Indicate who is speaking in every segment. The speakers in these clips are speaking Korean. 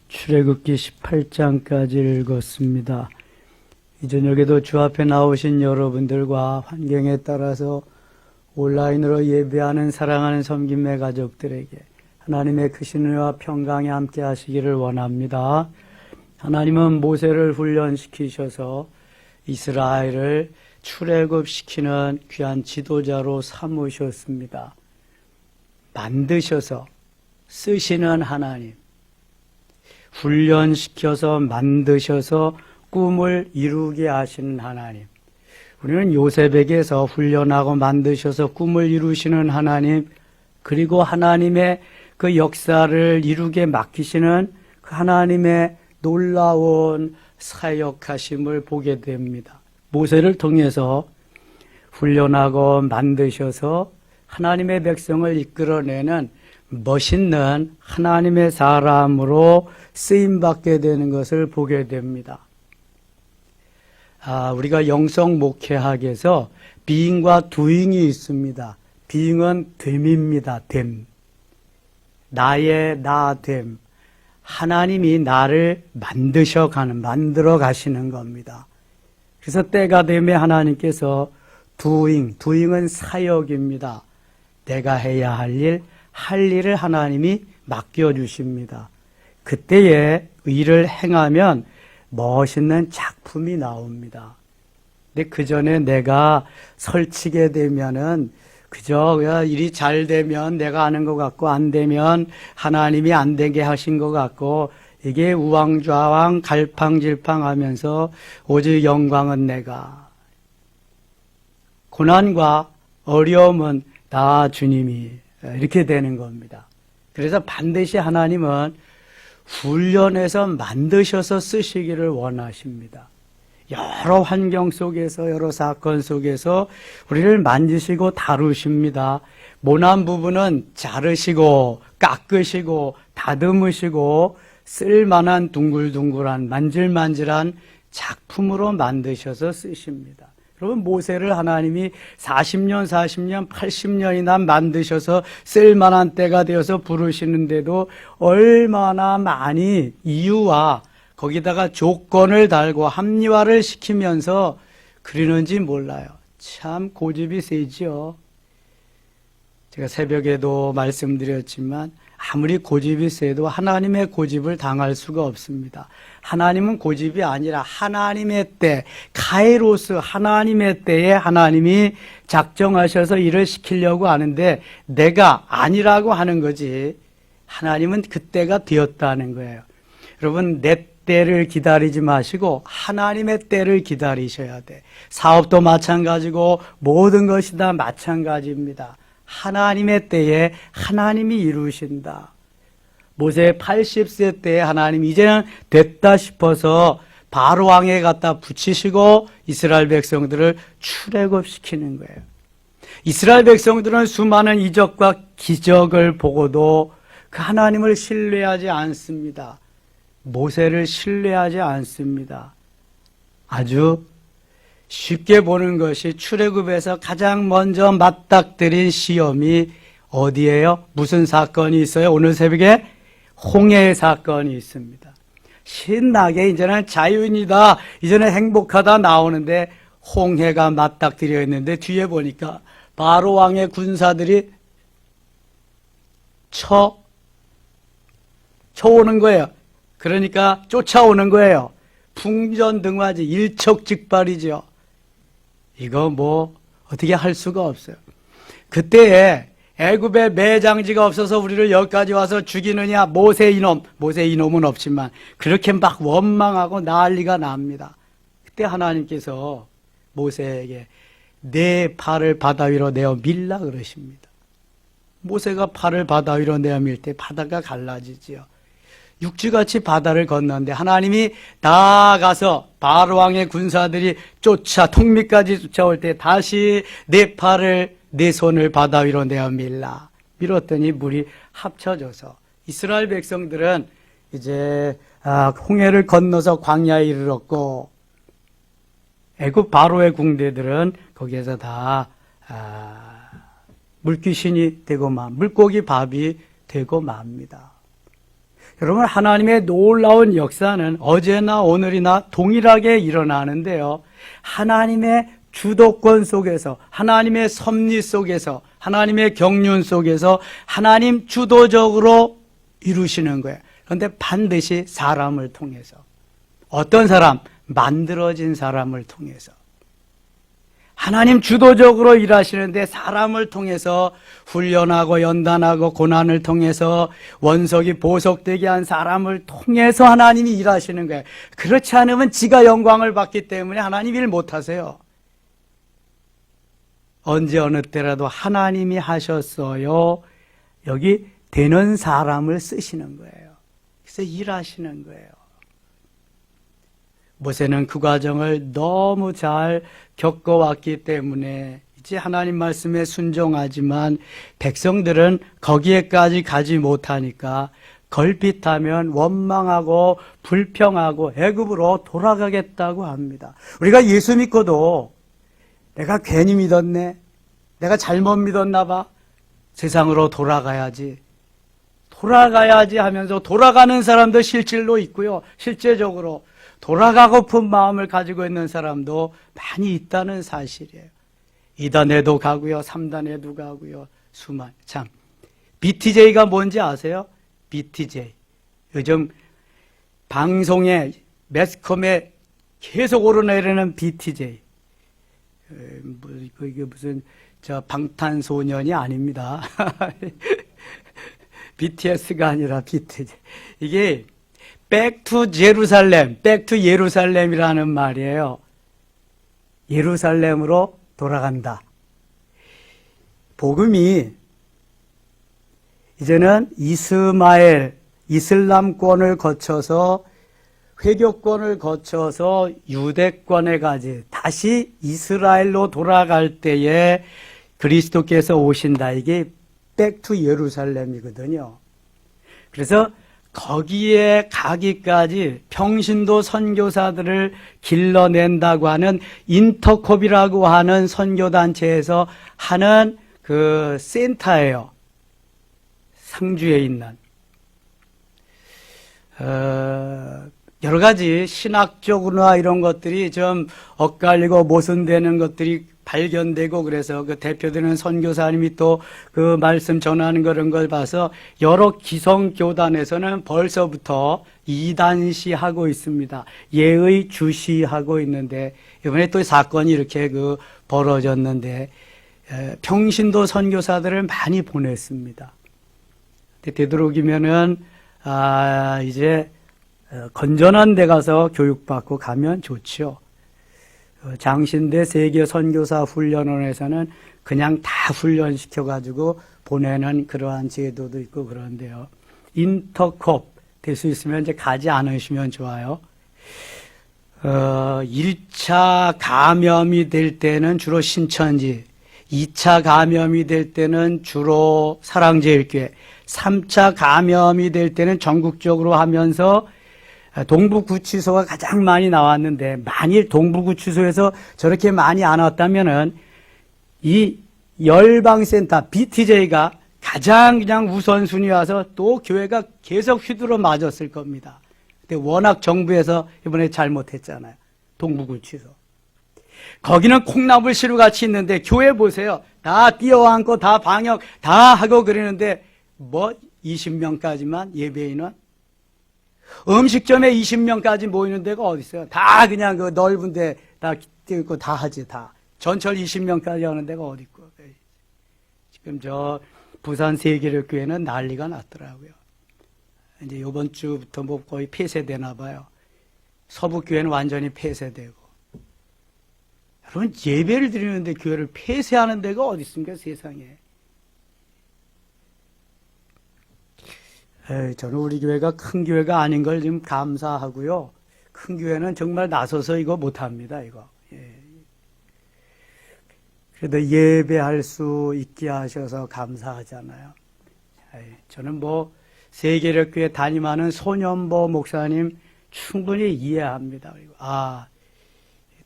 Speaker 1: 출애굽기 18장까지 읽었습니다. 이 저녁에도 주 앞에 나오신 여러분들과 환경에 따라서 온라인으로 예배하는 사랑하는 섬김의 가족들에게 하나님의 크신 은혜와 평강이 함께 하시기를 원합니다. 하나님은 모세를 훈련시키셔서 이스라엘을 출애굽시키는 귀한 지도자로 삼으셨습니다. 만드셔서 쓰시는 하나님, 훈련시켜서 만드셔서 꿈을 이루게 하시는 하나님, 우리는 요셉에게서 훈련하고 만드셔서 꿈을 이루시는 하나님, 그리고 하나님의 그 역사를 이루게 맡기시는 그 하나님의 놀라운 사역하심을 보게 됩니다. 모세를 통해서 훈련하고 만드셔서 하나님의 백성을 이끌어내는 멋있는 하나님의 사람으로 쓰임받게 되는 것을 보게 됩니다. 우리가 영성 목회학에서 being과 doing이 있습니다. being은 됨입니다. 됨. 나의 나됨. 하나님이 나를 만들어 가시는 겁니다. 그래서 때가 되매 하나님께서 doing은 사역입니다. 내가 해야 할 일을 하나님이 맡겨주십니다. 그때에 일을 행하면 멋있는 작품이 나옵니다. 근데 그 전에 내가 설치게 되면은 그저 일이 잘 되면 내가 아는 것 같고 안 되면 하나님이 안 되게 하신 것 같고 이게 우왕좌왕 갈팡질팡하면서 오직 영광은 내가, 고난과 어려움은 다 주님이, 이렇게 되는 겁니다. 그래서 반드시 하나님은 훈련해서 만드셔서 쓰시기를 원하십니다. 여러 환경 속에서, 여러 사건 속에서 우리를 만지시고 다루십니다. 모난 부분은 자르시고 깎으시고 다듬으시고 쓸만한 둥글둥글한 만질만질한 작품으로 만드셔서 쓰십니다. 여러분, 모세를 하나님이 40년, 80년이나 만드셔서 쓸만한 때가 되어서 부르시는데도 얼마나 많이 이유와 거기다가 조건을 달고 합리화를 시키면서 그리는지 몰라요. 참 고집이 세지요. 제가 새벽에도 말씀드렸지만 아무리 고집이 세도 하나님의 고집을 당할 수가 없습니다. 하나님은 고집이 아니라 하나님의 때, 카이로스 하나님의 때에 하나님이 작정하셔서 일을 시키려고 하는데 내가 아니라고 하는 거지, 하나님은 그때가 되었다는 거예요. 여러분, 내 때를 기다리지 마시고 하나님의 때를 기다리셔야 돼. 사업도 마찬가지고 모든 것이 다 마찬가지입니다. 하나님의 때에 하나님이 이루신다. 모세 80세 때에 하나님 이제는 됐다 싶어서 바로 왕에 갖다 붙이시고 이스라엘 백성들을 출애굽시키는 거예요. 이스라엘 백성들은 수많은 이적과 기적을 보고도 그 하나님을 신뢰하지 않습니다. 모세를 신뢰하지 않습니다. 아주 쉽게 보는 것이 출애굽에서 가장 먼저 맞닥뜨린 시험이 어디예요? 무슨 사건이 있어요? 오늘 새벽에 홍해 사건이 있습니다. 신나게 이제는 자유인이다, 이제는 행복하다 나오는데 홍해가 맞닥뜨려 있는데 뒤에 보니까 바로 왕의 군사들이 쳐오는 거예요. 그러니까 쫓아오는 거예요. 풍전등화지, 일촉즉발이죠. 이거 뭐 어떻게 할 수가 없어요. 그때에 애굽에 매장지가 없어서 우리를 여기까지 와서 죽이느냐, 모세 이놈은 없지만 그렇게 막 원망하고 난리가 납니다. 그때 하나님께서 모세에게 내 팔을 바다 위로 내어 밀라 그러십니다. 모세가 팔을 바다 위로 내어 밀 때 바다가 갈라지지요. 육지같이 바다를 건너는데 하나님이 나아가서 바로 왕의 군사들이 턱밑까지 쫓아올 때 다시 내 손을 바다 위로 내어 밀었더니 물이 합쳐져서 이스라엘 백성들은 이제 홍해를 건너서 광야에 이르렀고 애굽 바로의 궁대들은 거기에서 다 물귀신이 되고 물고기 밥이 되고 맙니다. 여러분, 하나님의 놀라운 역사는 어제나 오늘이나 동일하게 일어나는데요. 하나님의 주도권 속에서, 하나님의 섭리 속에서, 하나님의 경륜 속에서 하나님 주도적으로 이루시는 거예요. 그런데 반드시 사람을 통해서. 어떤 사람? 만들어진 사람을 통해서. 하나님 주도적으로 일하시는데 사람을 통해서 훈련하고 연단하고 고난을 통해서 원석이 보석되게 한 사람을 통해서 하나님이 일하시는 거예요. 그렇지 않으면 지가 영광을 받기 때문에 하나님 일 못하세요. 언제 어느 때라도 하나님이 하셨어요. 여기 되는 사람을 쓰시는 거예요. 그래서 일하시는 거예요. 모세는 그 과정을 너무 잘 겪어왔기 때문에 이제 하나님 말씀에 순종하지만 백성들은 거기에까지 가지 못하니까 걸핏하면 원망하고 불평하고 애굽으로 돌아가겠다고 합니다. 우리가 예수 믿고도 내가 괜히 믿었네, 내가 잘못 믿었나 봐, 세상으로 돌아가야지 하면서 돌아가는 사람도 실질로 있고요. 실제적으로 돌아가고픈 마음을 가지고 있는 사람도 많이 있다는 사실이에요. 2단에도 가고요, 3단에도 가고요, 참. BTJ가 뭔지 아세요? BTJ. 요즘 방송에, 매스컴에 계속 오르내리는 BTJ. 이게 무슨, 방탄소년이 아닙니다. BTS가 아니라 BTJ. 이게, Back to Jerusalem, Back to 예루살렘이라는 말이에요. 예루살렘으로 돌아간다. 복음이 이제는 이슬람권을 거쳐서 회교권을 거쳐서 유대권에 가지 다시 이스라엘로 돌아갈 때에 그리스도께서 오신다. 이게 Back to 예루살렘이거든요. 그래서 거기에 가기까지 평신도 선교사들을 길러낸다고 하는 인터콥이라고 하는 선교단체에서 하는 그 센터예요. 상주에 있는. 여러 가지 신학적으로나 이런 것들이 좀 엇갈리고 모순되는 것들이 발견되고 그래서 그 대표되는 선교사님이 또 그 말씀 전하는 그런 걸 봐서 여러 기성교단에서는 벌써부터 이단시하고 있습니다. 예의 주시하고 있는데 이번에 또 사건이 이렇게 벌어졌는데 평신도 선교사들을 많이 보냈습니다. 되도록이면은 이제 건전한 데 가서 교육받고 가면 좋죠. 장신대 세계 선교사 훈련원에서는 그냥 다 훈련시켜가지고 보내는 그러한 제도도 있고 그런데요. 인터콥 될 수 있으면 이제 가지 않으시면 좋아요. 1차 감염이 될 때는 주로 신천지, 2차 감염이 될 때는 주로 사랑제일교회, 3차 감염이 될 때는 전국적으로 하면서 동부구치소가 가장 많이 나왔는데 만일 동부구치소에서 저렇게 많이 안 왔다면은 이 열방센터 BTJ가 가장 그냥 우선순위 와서 또 교회가 계속 휘두르 맞았을 겁니다. 근데 워낙 정부에서 이번에 잘못했잖아요. 동부구치소. 거기는 콩나물시루 같이 있는데 교회 보세요. 다 뛰어앉고 다 방역 다 하고 그러는데 뭐 20명까지만 예배인은 음식점에 20명까지 모이는 데가 어디 있어요? 다 그냥 그 넓은 데 다 뛰고 다 하지 다. 전철 20명까지 하는 데가 어디 있고. 지금 저 부산 세계력교회는 난리가 났더라고요. 이제 이번 주부터 뭐 거의 폐쇄되나 봐요. 서북교회는 완전히 폐쇄되고. 여러분 예배를 드리는데 교회를 폐쇄하는 데가 어디 있습니까 세상에. 저는 우리 교회가 큰 교회가 아닌 걸 지금 감사하고요. 큰 교회는 정말 나서서 이거 못합니다, 이거. 예. 그래도 예배할 수 있게 하셔서 감사하잖아요. 저는 뭐, 세계력교회 담임하는 소년보 목사님 충분히 이해합니다.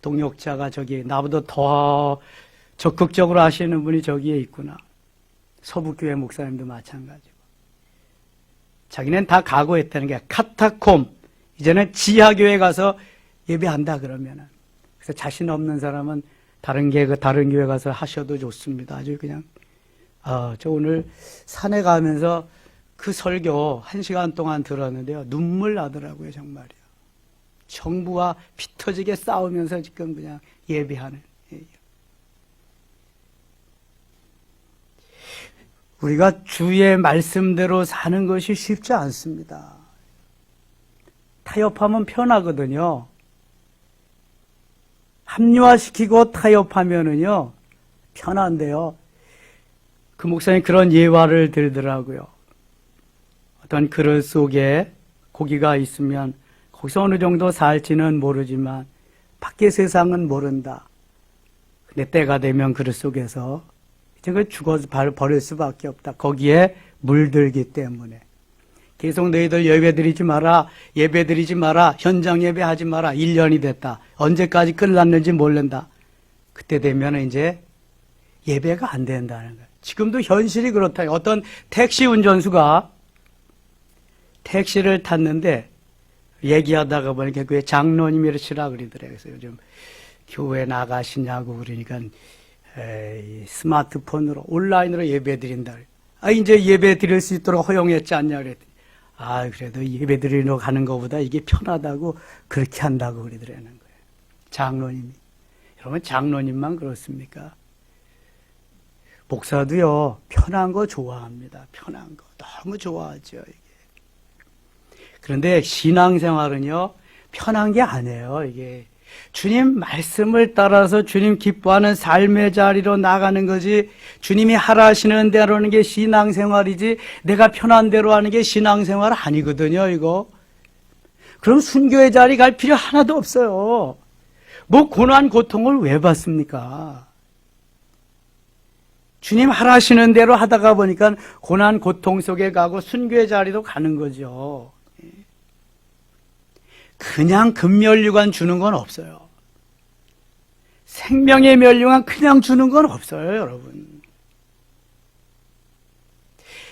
Speaker 1: 동역자가 저기, 나보다 더 적극적으로 하시는 분이 저기에 있구나. 서북교회 목사님도 마찬가지고. 자기는 다 각오했다는 게 카타콤, 이제는 지하교회 가서 예배한다 그러면은. 그래서 자신 없는 사람은 다른 교회 가서 하셔도 좋습니다. 아주 그냥 저 오늘 산에 가면서 그 설교 1시간 동안 들었는데요. 눈물 나더라고요, 정말이요. 정부와 피 터지게 싸우면서 지금 그냥 예배하는. 우리가 주의 말씀대로 사는 것이 쉽지 않습니다. 타협하면 편하거든요. 합리화시키고 타협하면은요, 편한데요. 그 목사님 그런 예화를 들더라고요. 어떤 그릇 속에 고기가 있으면 거기서 어느 정도 살지는 모르지만 밖의 세상은 모른다. 근데 때가 되면 그릇 속에서 이제 그 죽어서 버릴 수밖에 없다. 거기에 물들기 때문에. 계속 너희들 예배드리지 마라, 현장 예배하지 마라. 1년이 됐다. 언제까지 끝났는지 모른다. 그때 되면 이제 예배가 안 된다는 거예요. 지금도 현실이 그렇다. 어떤 택시 운전수가 택시를 탔는데 얘기하다가 보니까 교회 장로님이시라 그러더래요. 그래서 요즘 교회 나가시냐고 그러니까 스마트폰으로 온라인으로 예배 드린다. 이제 예배 드릴 수 있도록 허용했지 않냐 그랬더니 그래도 예배 드리러 가는 것보다 이게 편하다고 그렇게 한다고 그러더라는 거예요. 장로님이. 여러분 장로님만 그렇습니까? 목사도요, 편한 거 좋아합니다. 편한 거. 너무 좋아하죠, 이게. 그런데 신앙생활은요, 편한 게 아니에요, 이게. 주님 말씀을 따라서 주님 기뻐하는 삶의 자리로 나가는 거지, 주님이 하라 하시는 대로 하는 게 신앙생활이지, 내가 편한 대로 하는 게 신앙생활 아니거든요, 이거. 그럼 순교의 자리 갈 필요 하나도 없어요. 뭐 고난, 고통을 왜 받습니까? 주님 하라 하시는 대로 하다가 보니까 고난, 고통 속에 가고 순교의 자리도 가는 거죠. 그냥 금면류관 주는 건 없어요. 생명의 면류관 그냥 주는 건 없어요, 여러분.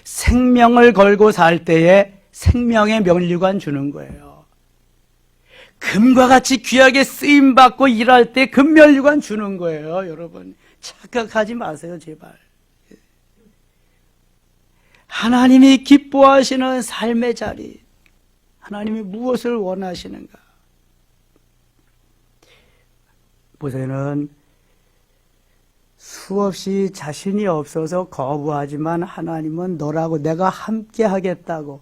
Speaker 1: 생명을 걸고 살 때에 생명의 면류관 주는 거예요. 금과 같이 귀하게 쓰임받고 일할 때 금면류관 주는 거예요, 여러분. 착각하지 마세요, 제발. 하나님이 기뻐하시는 삶의 자리, 하나님이 무엇을 원하시는가? 모세는 수없이 자신이 없어서 거부하지만 하나님은 너라고 내가 함께 하겠다고.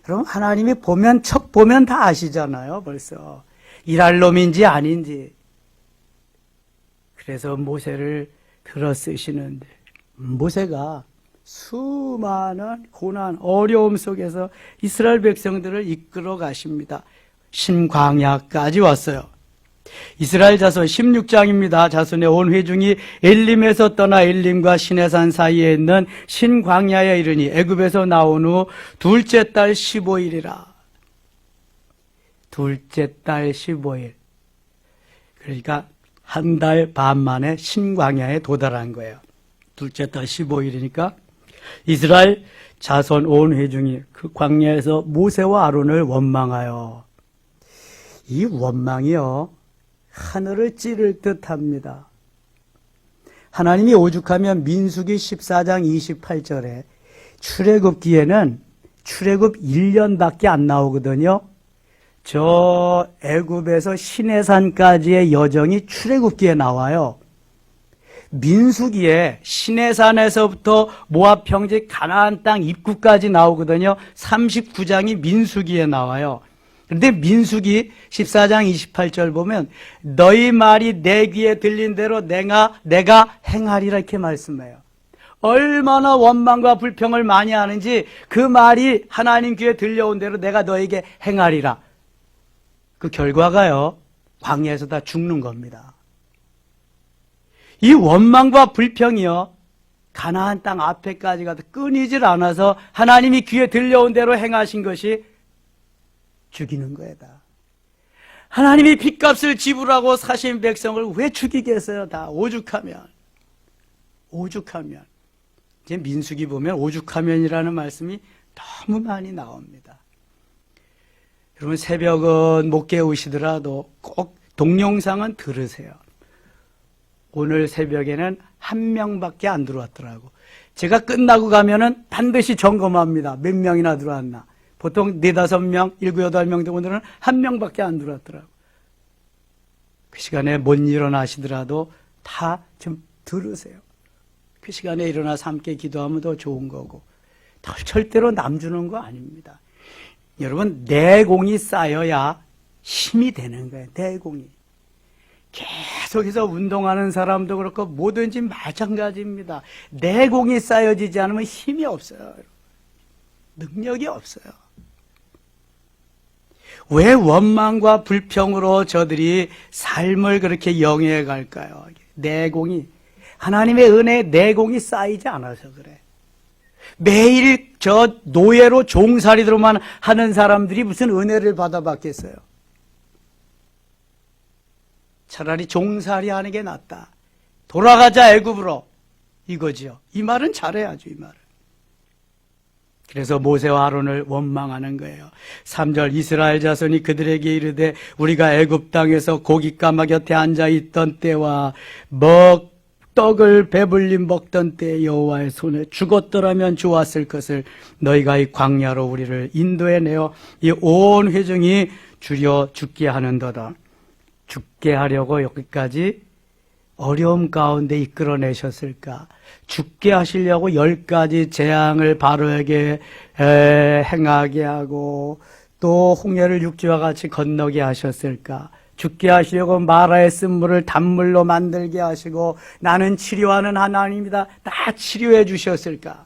Speaker 1: 그럼 하나님이 척 보면 다 아시잖아요, 벌써. 일할 놈인지 아닌지. 그래서 모세를 들어 쓰시는데, 모세가 수많은 고난, 어려움 속에서 이스라엘 백성들을 이끌어 가십니다. 신광야까지 왔어요. 이스라엘 자손 16장입니다. 자손의 온 회중이 엘림에서 떠나 엘림과 시내산 사이에 있는 신광야에 이르니 애굽에서 나온 후 둘째 달 15일이라. 둘째 달 15일. 그러니까 한 달 반 만에 신광야에 도달한 거예요. 둘째 달 15일이니까 이스라엘 자손 온 회중이 그 광야에서 모세와 아론을 원망하여, 이 원망이요 하늘을 찌를 듯합니다. 하나님이 오죽하면 민수기 14장 28절에 출애굽기에는 출애굽 1년밖에 안 나오거든요. 저 애굽에서 시내산까지의 여정이 출애굽기에 나와요. 민수기에 시내산에서부터 모압 평지 가나안 땅 입구까지 나오거든요. 39장이 민수기에 나와요. 그런데 민수기 14장 28절 보면 너희 말이 내 귀에 들린 대로 내가 행하리라 이렇게 말씀해요. 얼마나 원망과 불평을 많이 하는지 그 말이 하나님 귀에 들려온 대로 내가 너에게 행하리라. 그 결과가요, 광야에서 다 죽는 겁니다. 이 원망과 불평이요, 가나안 땅 앞에까지 가도 끊이질 않아서 하나님이 귀에 들려온 대로 행하신 것이 죽이는 거다. 하나님이 핏값을 지불하고 사신 백성을 왜 죽이겠어요? 다 오죽하면. 이제 민수기 보면 오죽하면이라는 말씀이 너무 많이 나옵니다. 여러분 새벽은 못 깨우시더라도 꼭 동영상은 들으세요. 오늘 새벽에는 한 명밖에 안 들어왔더라고. 제가 끝나고 가면은 반드시 점검합니다. 몇 명이나 들어왔나. 보통 4-5명, 7, 8명 정도는 한 명밖에 안 들어왔더라고. 그 시간에 못 일어나시더라도 다 좀 들으세요. 그 시간에 일어나서 함께 기도하면 더 좋은 거고. 절대로 남 주는 거 아닙니다. 여러분 내공이 쌓여야 힘이 되는 거예요. 내공이. 계속해서 운동하는 사람도 그렇고 뭐든지 마찬가지입니다. 내공이 쌓여지지 않으면 힘이 없어요. 능력이 없어요. 왜 원망과 불평으로 저들이 삶을 그렇게 영위해 갈까요? 내공이, 하나님의 은혜에 내공이 쌓이지 않아서 그래. 매일 저 노예로 종살이로만 하는 사람들이 무슨 은혜를 받아봤겠어요? 차라리 종살이 하는 게 낫다. 돌아가자 애굽으로. 이거지요. 이 말은 잘해야죠, 이 말은. 그래서 모세와 아론을 원망하는 거예요. 3절 이스라엘 자손이 그들에게 이르되 우리가 애굽 땅에서 고깃가마 곁에 앉아있던 때와 떡을 배불리 먹던 때 여호와의 손에 죽었더라면 좋았을 것을 너희가 이 광야로 우리를 인도해내어 이 온 회중이 줄여 죽게 하는도다. 죽게 하려고 여기까지 어려움 가운데 이끌어내셨을까? 죽게 하시려고 10가지 재앙을 바로에게 행하게 하고 또 홍해를 육지와 같이 건너게 하셨을까? 죽게 하시려고 마라의 쓴물을 단물로 만들게 하시고 나는 치료하는 하나님이다. 다 치료해 주셨을까?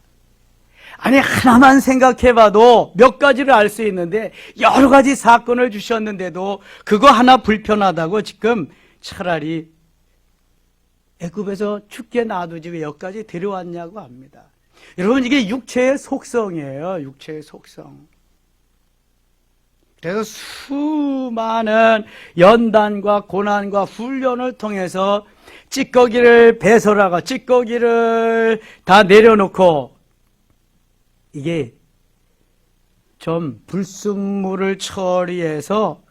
Speaker 1: 아니 하나만 생각해봐도 몇 가지를 알 수 있는데 여러 가지 사건을 주셨는데도 그거 하나 불편하다고 지금 차라리 애굽에서 죽게 놔두지 왜 여기까지 데려왔냐고 합니다. 여러분 이게 육체의 속성이에요. 육체의 속성. 그래서 수많은 연단과 고난과 훈련을 통해서 찌꺼기를 배설하고 찌꺼기를 다 내려놓고 이게 좀 불순물을 처리해서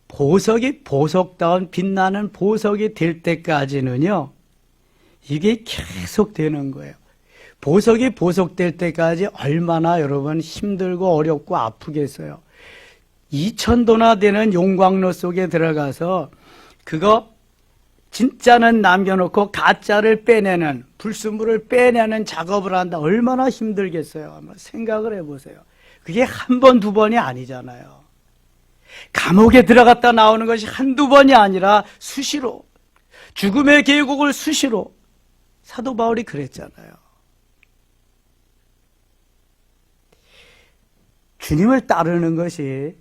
Speaker 1: 보석이 보석다운 빛나는 보석이 될 때까지는요, 이게 계속 되는 거예요. 보석이 보석될 때까지 얼마나 여러분 힘들고 어렵고 아프겠어요. 2000도나 되는 용광로 속에 들어가서 그거 진짜는 남겨놓고 가짜를 빼내는, 불순물을 빼내는 작업을 한다. 얼마나 힘들겠어요. 한번 생각을 해보세요. 그게 한 번, 두 번이 아니잖아요. 감옥에 들어갔다 나오는 것이 한두 번이 아니라 수시로, 죽음의 계곡을 수시로. 사도 바울이 그랬잖아요. 주님을 따르는 것이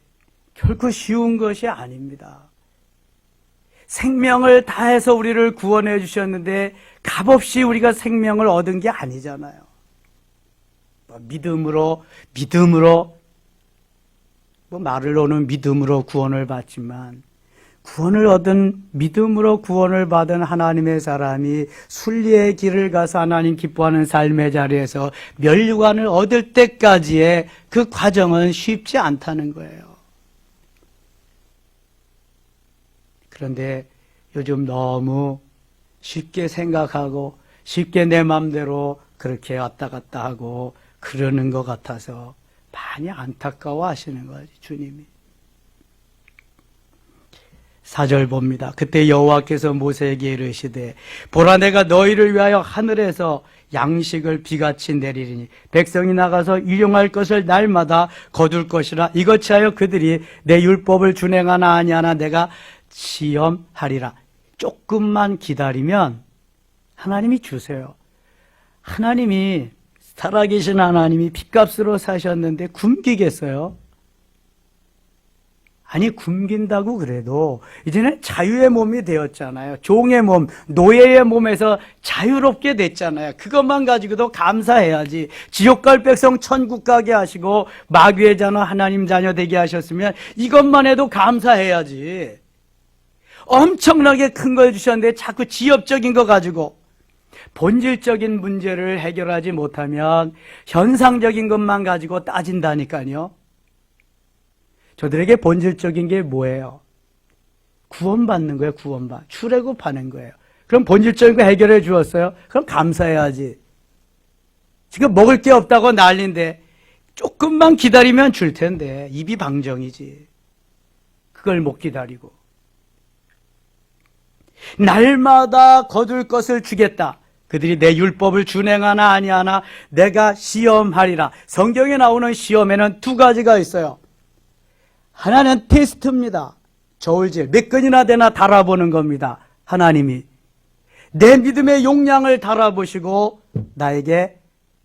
Speaker 1: 결코 쉬운 것이 아닙니다. 생명을 다해서 우리를 구원해 주셨는데 값없이 우리가 생명을 얻은 게 아니잖아요. 믿음으로 말을 놓는 믿음으로 구원을 받지만, 구원을 얻은, 믿음으로 구원을 받은 하나님의 사람이 순리의 길을 가서 하나님 기뻐하는 삶의 자리에서 면류관을 얻을 때까지의 그 과정은 쉽지 않다는 거예요. 그런데 요즘 너무 쉽게 생각하고 쉽게 내 마음대로 그렇게 왔다 갔다 하고 그러는 것 같아서 많이 안타까워 하시는 거지, 주님이. 4절 봅니다. 그때 여호와께서 모세에게 이르시되 보라, 내가 너희를 위하여 하늘에서 양식을 비같이 내리리니 백성이 나가서 일용할 것을 날마다 거둘 것이라. 이같이 하여 그들이 내 율법을 준행하나 아니하나 내가 시험하리라. 조금만 기다리면 하나님이 주세요. 하나님이, 살아계신 하나님이 핏값으로 사셨는데 굶기겠어요? 아니, 굶긴다고 그래도 이제는 자유의 몸이 되었잖아요. 종의 몸, 노예의 몸에서 자유롭게 됐잖아요. 그것만 가지고도 감사해야지. 지옥 갈 백성 천국 가게 하시고 마귀의 자녀 하나님 자녀 되게 하셨으면 이것만 해도 감사해야지. 엄청나게 큰 걸 주셨는데 자꾸 지엽적인 거 가지고, 본질적인 문제를 해결하지 못하면 현상적인 것만 가지고 따진다니까요. 저들에게 본질적인 게 뭐예요? 구원받는 거예요, 구원받. 출애굽하는 거예요. 그럼 본질적인 거 해결해 주었어요? 그럼 감사해야지. 지금 먹을 게 없다고 난리인데 조금만 기다리면 줄 텐데 입이 방정이지. 그걸 못 기다리고. 날마다 거둘 것을 주겠다. 그들이 내 율법을 준행하나 아니하나 내가 시험하리라. 성경에 나오는 시험에는 두 가지가 있어요. 하나는 테스트입니다. 저울질 몇 건이나 되나 달아보는 겁니다. 하나님이 내 믿음의 용량을 달아보시고 나에게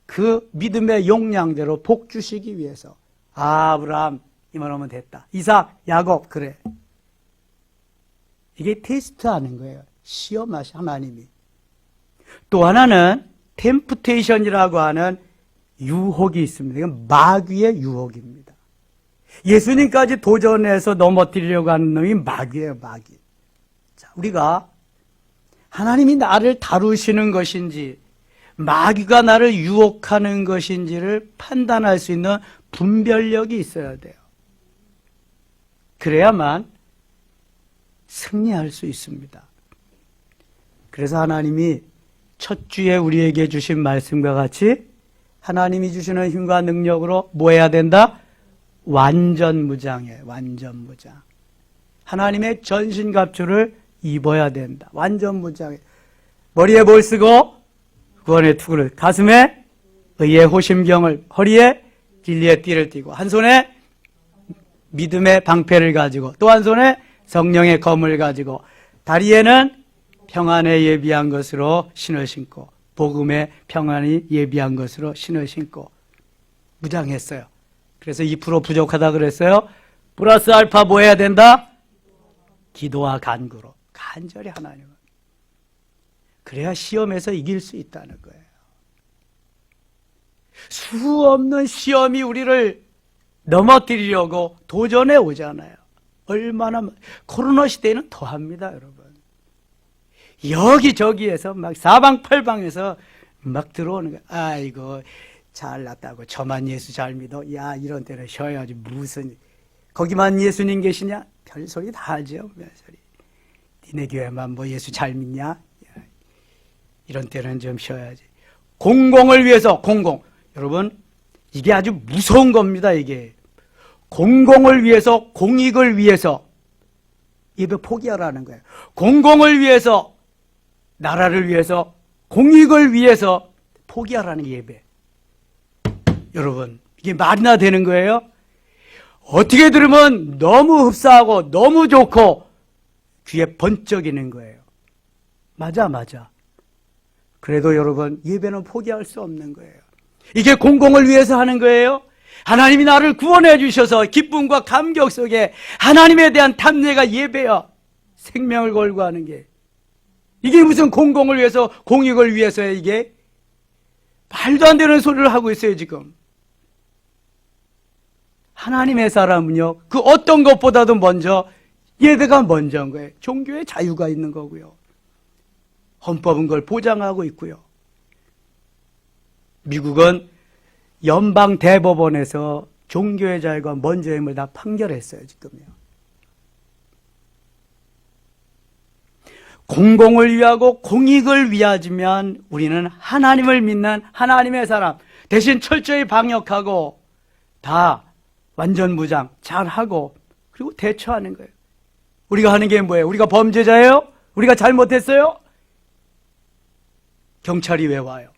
Speaker 1: 그 믿음의 용량대로 복 주시기 위해서. 아브라함 이만하면 됐다. 이삭, 야곱 그래. 이게 테스트하는 거예요. 시험하시 하나님이. 또 하나는 템프테이션이라고 하는 유혹이 있습니다. 이건 마귀의 유혹입니다. 예수님까지 도전해서 넘어뜨리려고 하는 놈이 마귀예요, 마귀. 자, 우리가 하나님이 나를 다루시는 것인지 마귀가 나를 유혹하는 것인지를 판단할 수 있는 분별력이 있어야 돼요. 그래야만 승리할 수 있습니다. 그래서 하나님이 첫 주에 우리에게 주신 말씀과 같이 하나님이 주시는 힘과 능력으로 뭐 해야 된다? 완전무장이에요. 완전무장. 하나님의 전신갑주를 입어야 된다. 완전무장이에요. 머리에 뭘 쓰고 구원의 투구를, 가슴에 의의 호심경을, 허리에 진리의 띠를 띠고, 한 손에 믿음의 방패를 가지고, 또 한 손에 성령의 검을 가지고, 다리에는 평안에 예비한 것으로 신을 신고, 복음의 평안이 예비한 것으로 신을 신고 무장했어요. 그래서 2% 부족하다 그랬어요. 플러스 알파 뭐 해야 된다? 기도와 간구로 간절히 하나님을. 그래야 시험에서 이길 수 있다는 거예요. 수없는 시험이 우리를 넘어뜨리려고 도전해 오잖아요. 얼마나 코로나 시대에는 더합니다, 여러분. 여기저기에서 막 사방팔방에서 막 들어오는 거예요. 아이고 잘났다고 저만 예수 잘 믿어. 야 이런 때는 쉬어야지. 무슨 거기만 예수님 계시냐? 별소리 다 하죠. 별소리. 니네 교회만 뭐 예수 잘 믿냐? 야, 이런 때는 좀 쉬어야지. 공공을 위해서 공공. 여러분 이게 아주 무서운 겁니다. 이게 공공을 위해서, 공익을 위해서 예배 포기하라는 거예요. 공공을 위해서, 나라를 위해서, 공익을 위해서 포기하라는 예배. 여러분 이게 말이나 되는 거예요? 어떻게 들으면 너무 흡사하고 너무 좋고 귀에 번쩍이는 거예요. 맞아. 그래도 여러분 예배는 포기할 수 없는 거예요. 이게 공공을 위해서 하는 거예요. 하나님이 나를 구원해 주셔서 기쁨과 감격 속에 하나님에 대한 탐내가 예배야. 생명을 걸고 하는 게. 이게 무슨 공공을 위해서, 공익을 위해서야. 이게 말도 안 되는 소리를 하고 있어요 지금. 하나님의 사람은요 그 어떤 것보다도 먼저 예배가 먼저인 거예요. 종교의 자유가 있는 거고요. 헌법은 그걸 보장하고 있고요. 미국은 연방 대법원에서 종교의 자유가 먼저임을 다 판결했어요 지금요. 공공을 위하고 공익을 위하지만 우리는 하나님을 믿는 하나님의 사람, 대신 철저히 방역하고 다 완전 무장 잘하고 그리고 대처하는 거예요. 우리가 하는 게 뭐예요? 우리가 범죄자예요? 우리가 잘못했어요? 경찰이 왜 와요?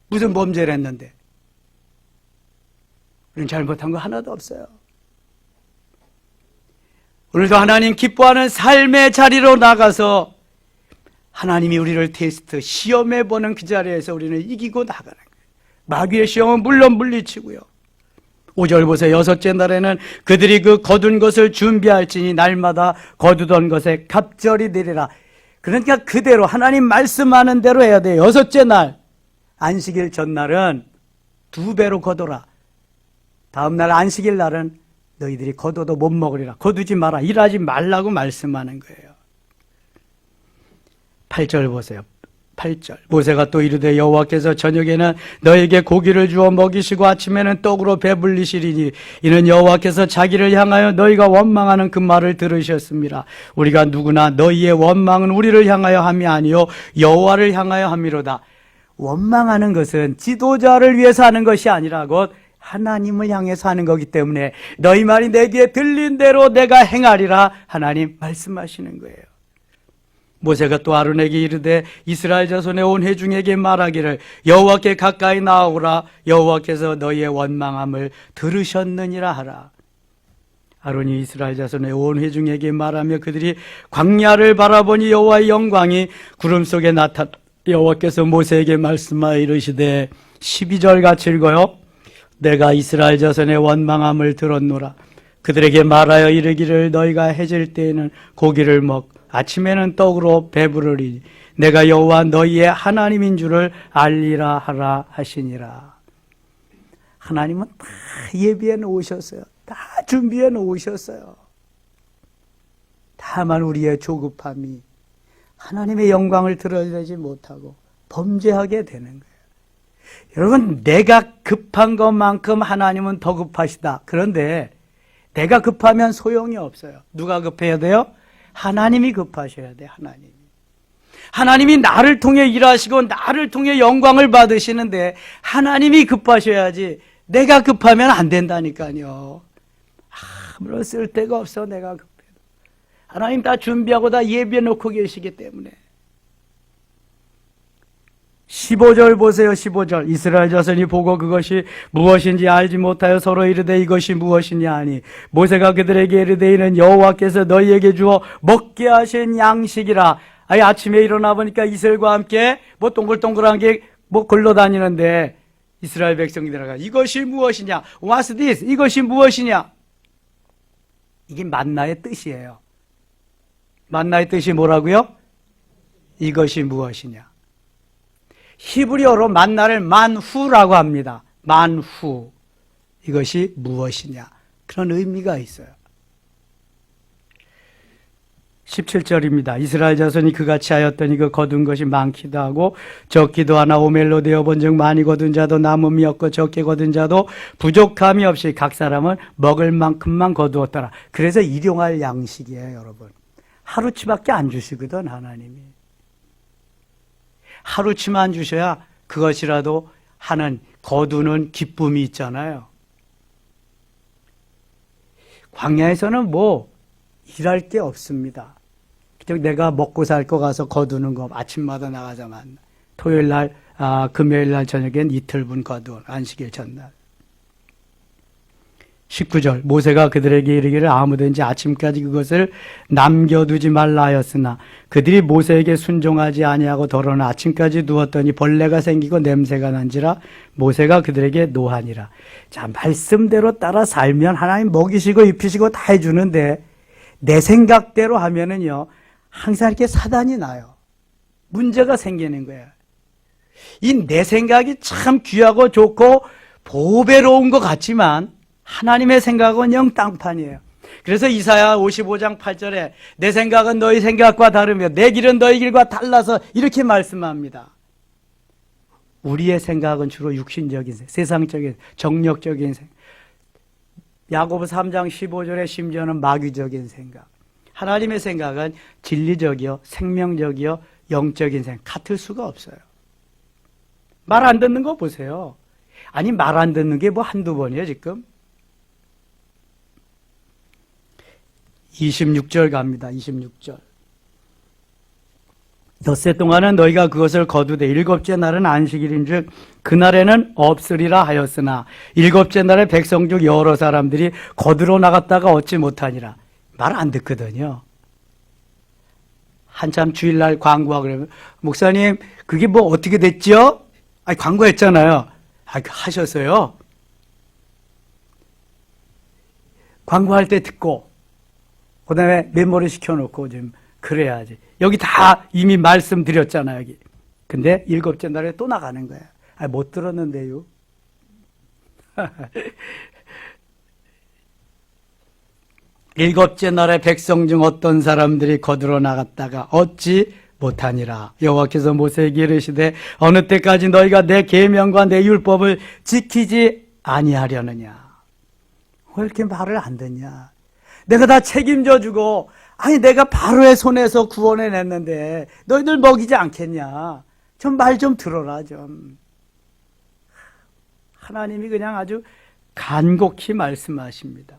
Speaker 1: 무슨 범죄를 했는데? 우리는 잘못한 거 하나도 없어요. 오늘도 하나님 기뻐하는 삶의 자리로 나가서 하나님이 우리를 테스트, 시험해보는 그 자리에서 우리는 이기고 나가는 거예요. 마귀의 시험은 물론 물리치고요. 5절 보세요. 6째 날에는 그들이 그 거둔 것을 준비할지니 날마다 거두던 것에 갑절이 되리라. 그러니까 그대로 하나님 말씀하는 대로 해야 돼요. 6째 날 안식일 전날은 2배로 거둬라. 다음 날 안식일 날은 너희들이 거둬도 못 먹으리라. 거두지 마라. 일하지 말라고 말씀하는 거예요. 8절 보세요. 8절 모세가 또 이르되 여호와께서 저녁에는 너에게 고기를 주어 먹이시고 아침에는 떡으로 배불리시리니 이는 여호와께서 자기를 향하여 너희가 원망하는 그 말을 들으셨습니다. 우리가 누구나 너희의 원망은 우리를 향하여 함이 아니요 여호와를 향하여 함이로다. 원망하는 것은 지도자를 위해서 하는 것이 아니라 곧 하나님을 향해서 하는 거기 때문에 너희 말이 내게 들린 대로 내가 행하리라 하나님 말씀하시는 거예요. 모세가 또 아론에게 이르되 이스라엘 자손의 온 회중에게 말하기를 여호와께 가까이 나오라 여호와께서 너희의 원망함을 들으셨느니라 하라. 아론이 이스라엘 자손의 온 회중에게 말하며 그들이 광야를 바라보니 여호와의 영광이 구름 속에 나타나 여호와께서 모세에게 말씀하여 이르시되 12절 같이 읽어요. 내가 이스라엘 자손의 원망함을 들었노라. 그들에게 말하여 이르기를 너희가 해질 때에는 고기를 먹 아침에는 떡으로 배부르리니 내가 여호와 너희의 하나님인 줄을 알리라 하라 하시니라. 하나님은 다 예비해 놓으셨어요. 다 준비해 놓으셨어요. 다만 우리의 조급함이 하나님의 영광을 드러내지 못하고 범죄하게 되는 거예요. 여러분, 내가 급한 것만큼 하나님은 더 급하시다. 그런데 내가 급하면 소용이 없어요. 누가 급해야 돼요? 하나님이 급하셔야 돼요. 하나님이 나를 통해 일하시고 나를 통해 영광을 받으시는데 하나님이 급하셔야지 내가 급하면 안 된다니까요. 아무런 쓸데가 없어. 내가 급해도 하나님 다 준비하고 다 예비해 놓고 계시기 때문에. 15절 보세요. 15절 이스라엘 자손이 보고 그것이 무엇인지 알지 못하여 서로 이르되 이것이 무엇이냐 하니 모세가 그들에게 이르되 이는 여호와께서 너희에게 주어 먹게 하신 양식이라. 아침에 일어나 보니까 이슬과 함께 뭐 동글동글한 게 뭐 걸러다니는데 이스라엘 백성들아가 이것이 무엇이냐, What's this? 이것이 무엇이냐. 이게 만나의 뜻이에요. 만나의 뜻이 뭐라고요? 이것이 무엇이냐. 히브리어로 만나를 만후라고 합니다. 만후. 이것이 무엇이냐. 그런 의미가 있어요. 17절입니다. 이스라엘 자손이 그같이 하였더니 그 거둔 것이 많기도 하고 적기도 하나 오멜로 되어본 즉 많이 거둔 자도 남음이 없고 적게 거둔 자도 부족함이 없이 각 사람은 먹을 만큼만 거두었더라. 그래서 일용할 양식이에요. 여러분, 하루치밖에 안 주시거든. 하나님이 하루치만 주셔야 그것이라도 하는 거두는 기쁨이 있잖아요. 광야에서는 뭐 일할 게 없습니다. 그냥 내가 먹고 살 거 가서 거두는 거 아침마다 나가자만 토요일 날, 금요일 날 저녁엔 이틀분 거두 안식일 전날. 19절 모세가 그들에게 이르기를 아무든지 아침까지 그것을 남겨두지 말라 하였으나 그들이 모세에게 순종하지 아니하고 덜어는 아침까지 두었더니 벌레가 생기고 냄새가 난지라 모세가 그들에게 노하니라. 자, 말씀대로 따라 살면 하나님 먹이시고 입히시고 다 해주는데 내 생각대로 하면은요 항상 이렇게 사단이 나요. 문제가 생기는 거예요. 이 내 생각이 참 귀하고 좋고 보배로운 것 같지만 하나님의 생각은 영 땅판이에요. 그래서 이사야 55장 8절에 내 생각은 너희 생각과 다르며 내 길은 너희 길과 달라서 이렇게 말씀합니다. 우리의 생각은 주로 육신적인 생각, 세상적인 정력적인 생각. 야고보 3장 15절에 심지어는 마귀적인 생각. 하나님의 생각은 진리적이요 생명적이요 영적인 생각. 같을 수가 없어요. 말 안 듣는 거 보세요. 아니 말 안 듣는 게 뭐 한두 번이에요 지금. 26절 갑니다. 26절. 덧새 동안은 너희가 그것을 거두되 일곱째 날은 안식일인즉 그날에는 없으리라 하였으나 일곱째 날에 백성 중 여러 사람들이 거두러 나갔다가 얻지 못하니라. 말 안 듣거든요. 한참 주일날 광고하고 그러면 목사님 그게 뭐 어떻게 됐죠? 광고했잖아요. 하셨어요. 광고할 때 듣고 그 다음에 메모를 시켜놓고 좀 그래야지. 여기 다 이미 말씀드렸잖아요. 여기. 근데 일곱째 날에 또 나가는 거야. 못 들었는데요. 일곱째 날에 백성 중 어떤 사람들이 거두러 나갔다가 얻지 못하니라. 여호와께서 모세에게 이르시되 어느 때까지 너희가 내 계명과 내 율법을 지키지 아니하려느냐. 왜 이렇게 말을 안 듣냐. 내가 다 책임져 주고 아니 내가 바로의 손에서 구원해냈는데 너희들 먹이지 않겠냐. 좀 말 좀 들어라 좀. 하나님이 그냥 아주 간곡히 말씀하십니다.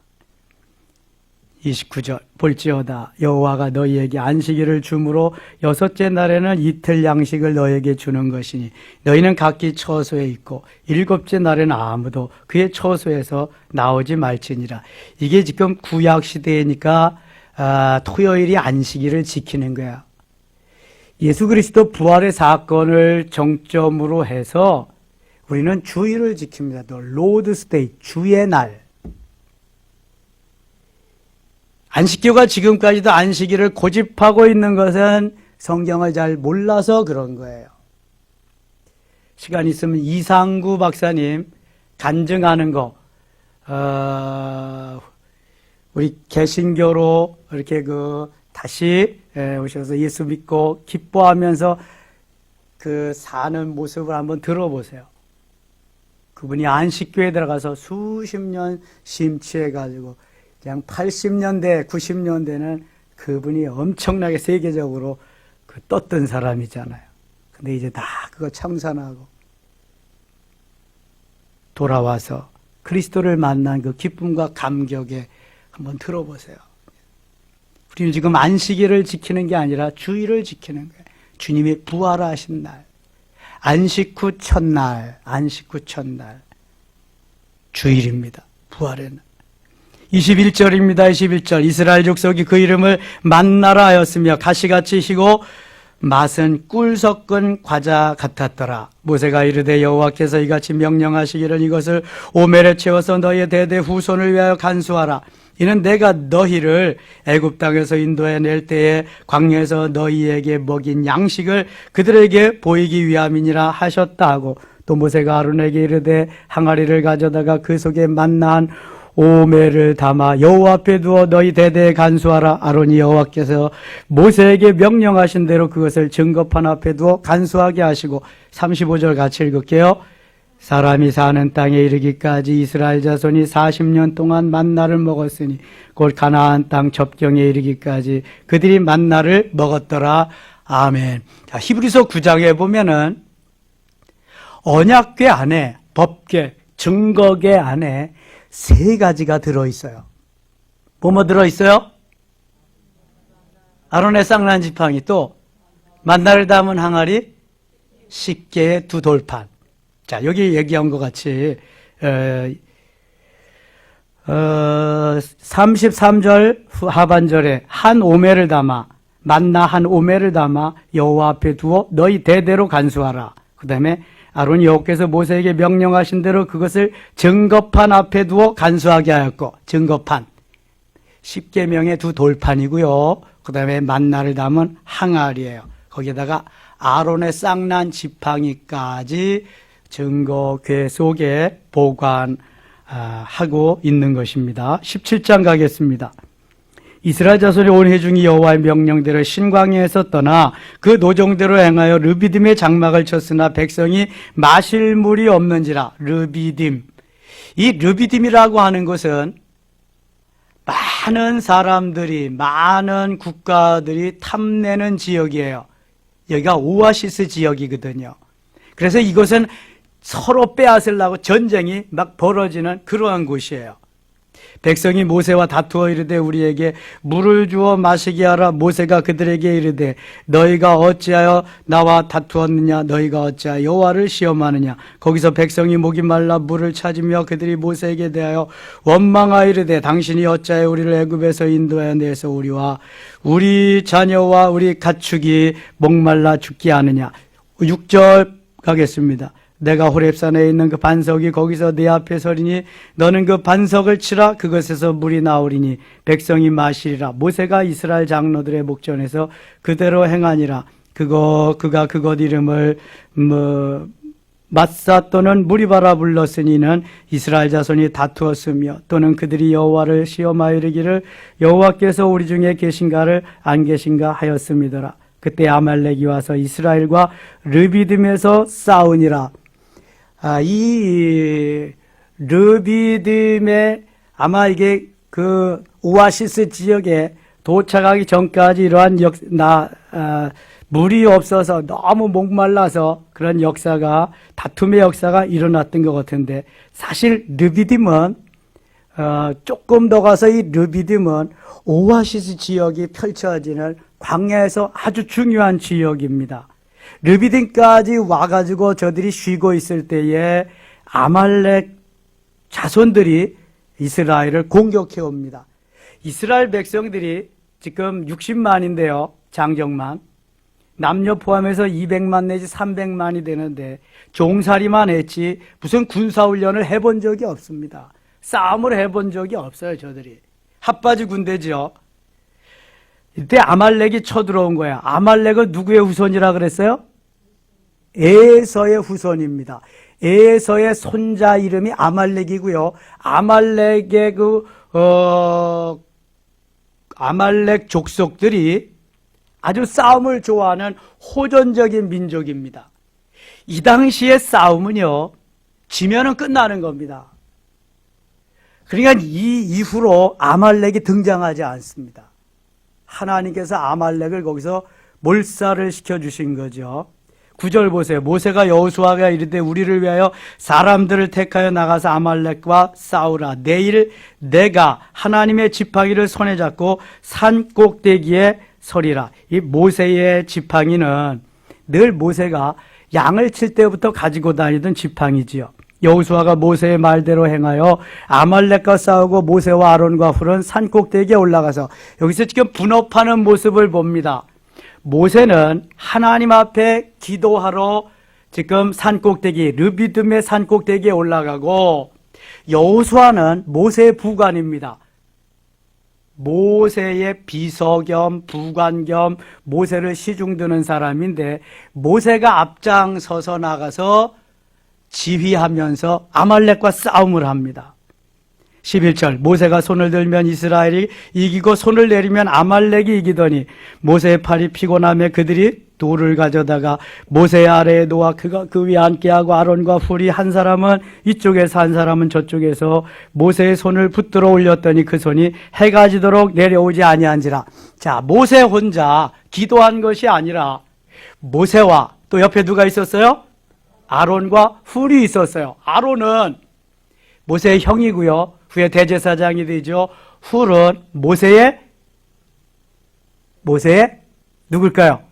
Speaker 1: 29절 볼지어다 여호와가 너희에게 안식일을 주므로 여섯째 날에는 이틀 양식을 너희에게 주는 것이니 너희는 각기 처소에 있고 일곱째 날에는 아무도 그의 처소에서 나오지 말지니라. 이게 지금 구약 시대니까 토요일이 안식일을 지키는 거야. 예수 그리스도 부활의 사건을 정점으로 해서 우리는 주일을 지킵니다. 또 로드스데이, 주의 날. 안식교가 지금까지도 안식일을 고집하고 있는 것은 성경을 잘 몰라서 그런 거예요. 시간 있으면 이상구 박사님 간증하는 거, 우리 개신교로 이렇게 다시 오셔서 예수 믿고 기뻐하면서 사는 모습을 한번 들어보세요. 그분이 안식교에 들어가서 수십 년 심취해가지고 그냥 80년대, 90년대는 그분이 엄청나게 세계적으로 떴던 사람이잖아요. 근데 이제 다 그거 청산하고 돌아와서 그리스도를 만난 그 기쁨과 감격에 한번 들어보세요. 우리는 지금 안식일을 지키는 게 아니라 주일을 지키는 거예요. 주님이 부활하신 날. 안식 후 첫날, 주일입니다. 부활의 날. 21절입니다. 21절 이스라엘 족속이 그 이름을 만나라 하였으며 가시같이 희고 맛은 꿀 섞은 과자 같았더라. 모세가 이르되 여호와께서 이같이 명령하시기를 이것을 오멜에 채워서 너희의 대대 후손을 위하여 간수하라. 이는 내가 너희를 애굽 땅에서 인도해낼 때에 광야에서 너희에게 먹인 양식을 그들에게 보이기 위함이니라 하셨다 하고 또 모세가 아론에게 이르되 항아리를 가져다가 그 속에 만나한 오멜을 담아 여호와 앞에 두어 너희 대대에 간수하라. 아론이 여호와께서 모세에게 명령하신 대로 그것을 증거판 앞에 두어 간수하게 하시고 35절 같이 읽을게요. 사람이 사는 땅에 이르기까지 이스라엘 자손이 40년 동안 만나를 먹었으니 곧 가나안 땅 접경에 이르기까지 그들이 만나를 먹었더라. 아멘. 자, 히브리서 9장에 보면은 언약궤 안에 법궤, 증거궤 안에 세 가지가 들어있어요. 뭐뭐 들어있어요? 아론의 쌍난 지팡이, 또 만나를 담은 항아리, 10개의 두 돌판. 자, 여기 얘기한 것 같이 33절 하반절에 한 오멜을 담아 만나 한 오멜을 담아 여호와 앞에 두어 너희 대대로 간수하라. 그 다음에 아론이 여호와께서 모세에게 명령하신 대로 그것을 증거판 앞에 두어 간수하게 하였고, 증거판 10계명의 두 돌판이고요. 그 다음에 만나를 담은 항아리예요. 거기에다가 아론의 쌍난 지팡이까지 증거궤 속에 보관하고 있는 것입니다. 17장 가겠습니다. 이스라엘 자손이 온 회중이 여호와의 명령대로 신광야에서 떠나 그 노정대로 행하여 르비딤의 장막을 쳤으나 백성이 마실 물이 없는지라. 르비딤. 이 르비딤이라고 하는 것은 많은 사람들이, 많은 국가들이 탐내는 지역이에요. 여기가 오아시스 지역이거든요. 그래서 이것은 서로 빼앗으려고 전쟁이 막 벌어지는 그러한 곳이에요. 백성이 모세와 다투어 이르되 우리에게 물을 주어 마시게 하라. 모세가 그들에게 이르되 너희가 어찌하여 나와 다투었느냐? 너희가 어찌하여 여호와를 시험하느냐? 거기서 백성이 목이 말라 물을 찾으며 그들이 모세에게 대하여 원망하여 이르되 당신이 어찌하여 우리를 애굽에서 인도하여 내서 우리와 우리 자녀와 우리 가축이 목말라 죽게 하느냐? 6절 가겠습니다. 내가 호렙산에 있는 그 반석이 거기서 네 앞에 서리니 너는 그 반석을 치라. 그것에서 물이 나오리니 백성이 마시리라. 모세가 이스라엘 장로들의 목전에서 그대로 행하니라. 그가 그것 이름을 마사 또는 무리바라 불렀으니는 이스라엘 자손이 다투었으며 또는 그들이 여호와를 시험하여 이르기를 여호와께서 우리 중에 계신가를 안 계신가 하였음이더라. 그때 아말렉이 와서 이스라엘과 르비딤에서 싸우니라. 이 르비딤에 아마 이게 그 오아시스 지역에 도착하기 전까지 이러한 물이 없어서 너무 목말라서 그런 역사가, 다툼의 역사가 일어났던 것 같은데, 사실 르비딤은 조금 더 가서 이 르비딤은 오아시스 지역이 펼쳐지는 광야에서 아주 중요한 지역입니다. 르비딤까지 와가지고 저들이 쉬고 있을 때에 아말렉 자손들이 이스라엘을 공격해 옵니다. 이스라엘 백성들이 지금 60만인데요. 장정만. 남녀 포함해서 200만 내지 300만이 되는데 종살이만 했지 무슨 군사훈련을 해본 적이 없습니다. 싸움을 해본 적이 없어요. 저들이. 핫바지 군대죠. 이때 아말렉이 쳐들어온 거야. 아말렉은 누구의 후손이라 그랬어요? 에서의 후손입니다. 에서의 손자 이름이 아말렉이고요. 아말렉의 아말렉 족속들이 아주 싸움을 좋아하는 호전적인 민족입니다. 이 당시의 싸움은요, 지면은 끝나는 겁니다. 그러니까 이 이후로 아말렉이 등장하지 않습니다. 하나님께서 아말렉을 거기서 몰살을 시켜주신 거죠. 9절 보세요. 모세가 여호수아가 이르되 우리를 위하여 사람들을 택하여 나가서 아말렉과 싸우라. 내일 내가 하나님의 지팡이를 손에 잡고 산 꼭대기에 서리라. 이 모세의 지팡이는 늘 모세가 양을 칠 때부터 가지고 다니던 지팡이지요. 여호수아가 모세의 말대로 행하여 아말렉과 싸우고 모세와 아론과 훌은 산 꼭대기에 올라가서, 여기서 지금 분업하는 모습을 봅니다. 모세는 하나님 앞에 기도하러 지금 산 꼭대기, 르비딤의 산 꼭대기에 올라가고, 여호수아는 모세의 부관입니다. 모세의 비서 겸 부관 겸 모세를 시중드는 사람인데, 모세가 앞장서서 나가서 지휘하면서 아말렉과 싸움을 합니다. 11절 모세가 손을 들면 이스라엘이 이기고 손을 내리면 아말렉이 이기더니 모세의 팔이 피곤하며 그들이 돌을 가져다가 모세 아래에 놓아 그가 그 위에 앉게 하고 아론과 훌이 한 사람은 이쪽에서 한 사람은 저쪽에서 모세의 손을 붙들어 올렸더니 그 손이 해가 지도록 내려오지 아니한지라. 자, 모세 혼자 기도한 것이 아니라 모세와 또 옆에 누가 있었어요? 아론과 훌이 있었어요. 아론은 모세의 형이고요. 후에 대제사장이 되죠. 훌은 모세의 누굴까요?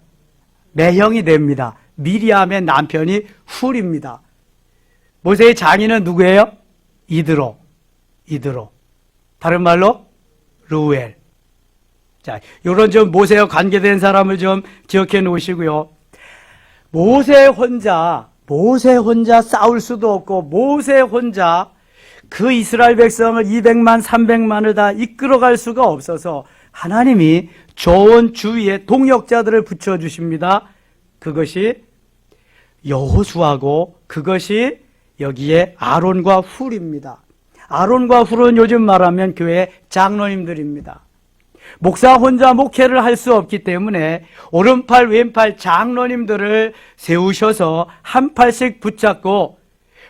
Speaker 1: 매형이 됩니다. 미리암의 남편이 훌입니다. 모세의 장인은 누구예요? 이드로. 다른 말로 르우엘. 자, 요런 좀 모세와 관계된 사람을 좀 기억해 놓으시고요. 모세 혼자 싸울 수도 없고, 모세 혼자 그 이스라엘 백성을 200만, 300만을 다 이끌어갈 수가 없어서 하나님이 좋은 주위에 동역자들을 붙여주십니다. 그것이 여호수아고 그것이 여기에 아론과 훌입니다. 아론과 훌은 요즘 말하면 교회 장로님들입니다. 목사 혼자 목회를 할 수 없기 때문에 오른팔 왼팔 장로님들을 세우셔서 한 팔씩 붙잡고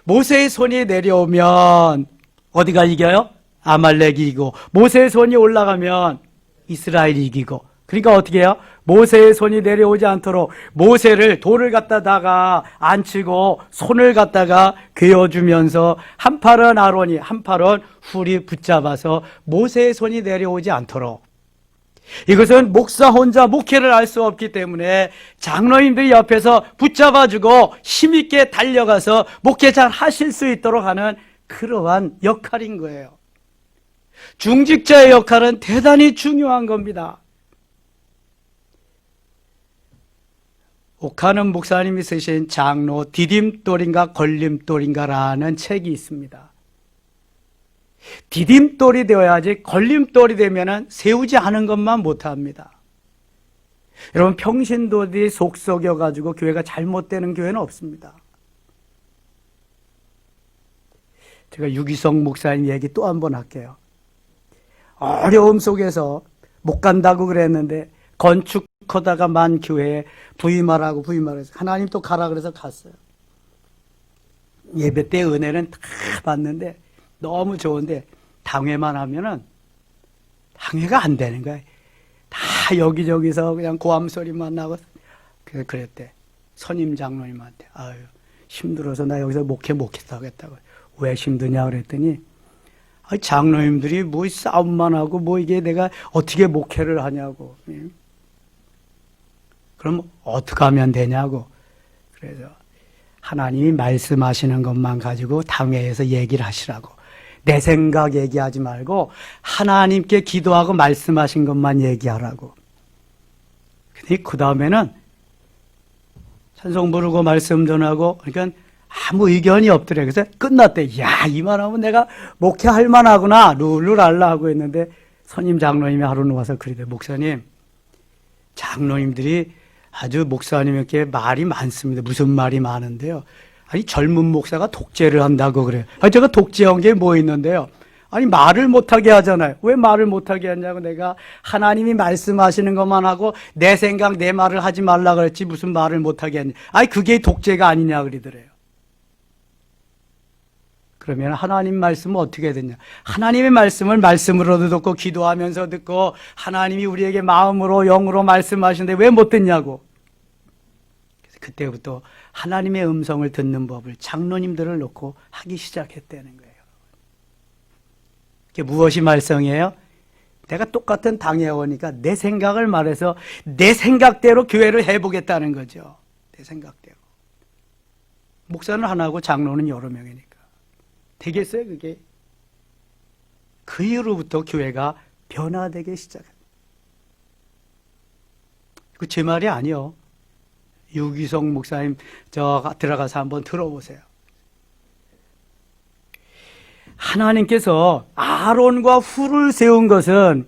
Speaker 1: 모세의 손이 내려오면 어디가 이겨요? 아말렉이 이기고, 모세의 손이 올라가면 이스라엘이 이기고. 그러니까 어떻게 해요? 모세의 손이 내려오지 않도록 모세를 돌을 갖다다가 앉히고 손을 갖다가 괴어주면서 한 팔은 아론이 한 팔은 훌이 붙잡아서 모세의 손이 내려오지 않도록. 이것은 목사 혼자 목회를 할 수 없기 때문에 장로님들이 옆에서 붙잡아주고 힘있게 달려가서 목회 잘 하실 수 있도록 하는 그러한 역할인 거예요. 중직자의 역할은 대단히 중요한 겁니다. 옥하는 목사님이 쓰신 장로 디딤돌인가 걸림돌인가라는 책이 있습니다. 디딤돌이 되어야지 걸림돌이 되면은 세우지 않은 것만 못합니다. 여러분, 평신도들이 속썩여가지고 교회가 잘못되는 교회는 없습니다. 제가 유기성 목사님 얘기 또 한 번 할게요. 어려움 속에서 못 간다고 그랬는데 건축 거다가만 교회에 부임하라고 해서 하나님 또 가라 그래서 갔어요. 예배 때 은혜는 다 받는데 너무 좋은데 당회만 하면은 당회가 안 되는 거야. 다 여기저기서 그냥 고함 소리만 나고 그랬대. 선임 장로님한테 아유 힘들어서 나 여기서 목회 못하겠다고. 왜 힘드냐 그랬더니 장로님들이 뭐 싸움만 하고 뭐 이게 내가 어떻게 목회를 하냐고. 그럼 어떻게 하면 되냐고. 그래서 하나님이 말씀하시는 것만 가지고 당회에서 얘기를 하시라고. 내 생각 얘기하지 말고 하나님께 기도하고 말씀하신 것만 얘기하라고. 근데 그 다음에는 찬송 부르고 말씀 전하고 그러니까 아무 의견이 없더래. 그래서 끝났대. 야, 이만하면 내가 목회할 만하구나. 룰루 알라 하고 있는데 선임 장로님이 하루는 와서 그러대. 목사님, 장로님들이 아주 목사님에게 말이 많습니다. 무슨 말이 많은데요. 아니 젊은 목사가 독재를 한다고 그래요. 제가 독재한 게 뭐 있는데요. 아니 말을 못하게 하잖아요. 왜 말을 못하게 하냐고. 내가 하나님이 말씀하시는 것만 하고 내 생각 내 말을 하지 말라 그랬지 무슨 말을 못하게 했냐. 아니 그게 독재가 아니냐 그러더래요. 그러면 하나님 말씀은 어떻게 되냐. 하나님의 말씀을 말씀으로도 듣고 기도하면서 듣고 하나님이 우리에게 마음으로 영으로 말씀하시는데 왜 못 듣냐고. 그래서 그때부터 하나님의 음성을 듣는 법을 장로님들을 놓고 하기 시작했다는 거예요. 그게 무엇이 말썽이에요? 내가 똑같은 당에 오니까 내 생각을 말해서 내 생각대로 교회를 해보겠다는 거죠. 내 생각대로. 목사는 하나고 장로는 여러 명이니까. 되겠어요 그게? 그 이후로부터 교회가 변화되기 시작합니다. 그 제 말이 아니요. 유기성 목사님 들어가서 한번 들어보세요. 하나님께서 아론과 훌을 세운 것은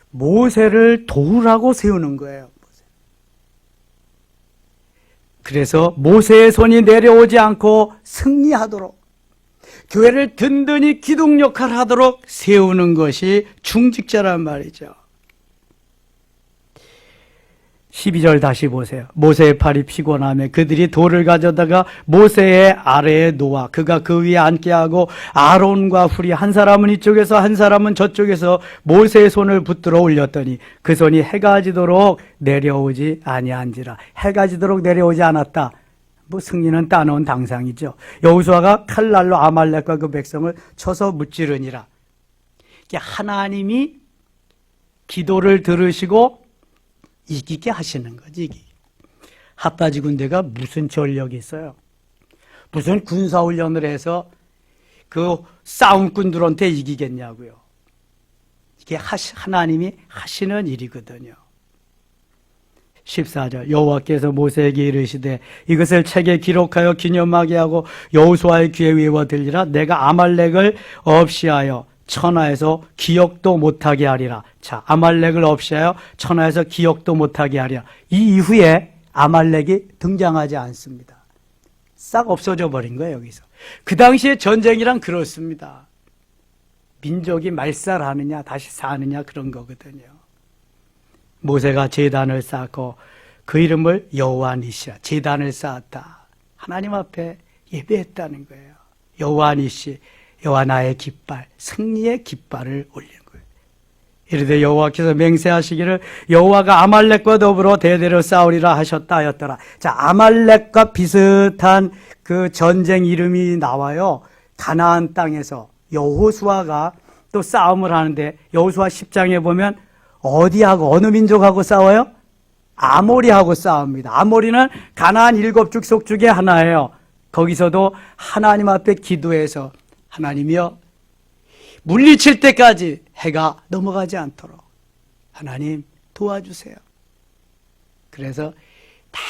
Speaker 1: 모세를 도우라고 세우는 거예요. 그래서 모세의 손이 내려오지 않고 승리하도록 교회를 든든히 기둥 역할을 하도록 세우는 것이 중직자란 말이죠. 12절 다시 보세요. 모세의 팔이 피곤하며 그들이 돌을 가져다가 모세의 아래에 놓아 그가 그 위에 앉게 하고 아론과 훌이 한 사람은 이쪽에서 한 사람은 저쪽에서 모세의 손을 붙들어 올렸더니 그 손이 해가 지도록 내려오지 아니한지라. 해가 지도록 내려오지 않았다. 뭐 승리는 따놓은 당상이죠. 여호수아가 칼날로 아말렉과 그 백성을 쳐서 무찌르니라. 하나님이 기도를 들으시고 이기게 하시는 거지. 핫바지 군대가 무슨 전력이 있어요? 무슨 군사훈련을 해서 그 싸움꾼들한테 이기겠냐고요. 이게 하나님이 하시는 일이거든요. 14절 여호와께서 모세에게 이르시되 이것을 책에 기록하여 기념하게 하고 여호수아의 귀에 외워들리라. 내가 아말렉을 없이하여 천하에서 기억도 못하게 하리라. 자, 아말렉을 없이하여 천하에서 기억도 못하게 하리라. 이 이후에 아말렉이 등장하지 않습니다. 싹 없어져 버린 거예요, 여기서. 그 당시에 전쟁이란 그렇습니다. 민족이 말살하느냐 다시 사느냐 그런 거거든요. 모세가 제단을 쌓고 그 이름을 여호와 니시라. 제단을 쌓았다. 하나님 앞에 예배했다는 거예요. 여호와 니시, 여호와 나의 깃발, 승리의 깃발을 올린 거예요. 이르되 여호와께서 맹세하시기를 여호와가 아말렉과 더불어 대대로 싸우리라 하셨다 하였더라. 자, 아말렉과 비슷한 그 전쟁 이름이 나와요. 가나안 땅에서 여호수아가 또 싸움을 하는데 여호수아 10장에 보면 어디하고 어느 민족하고 싸워요? 아모리하고 싸웁니다. 아모리는 가나안 7족속 중에 하나예요. 거기서도 하나님 앞에 기도해서 하나님이여 물리칠 때까지 해가 넘어가지 않도록 하나님 도와주세요. 그래서 다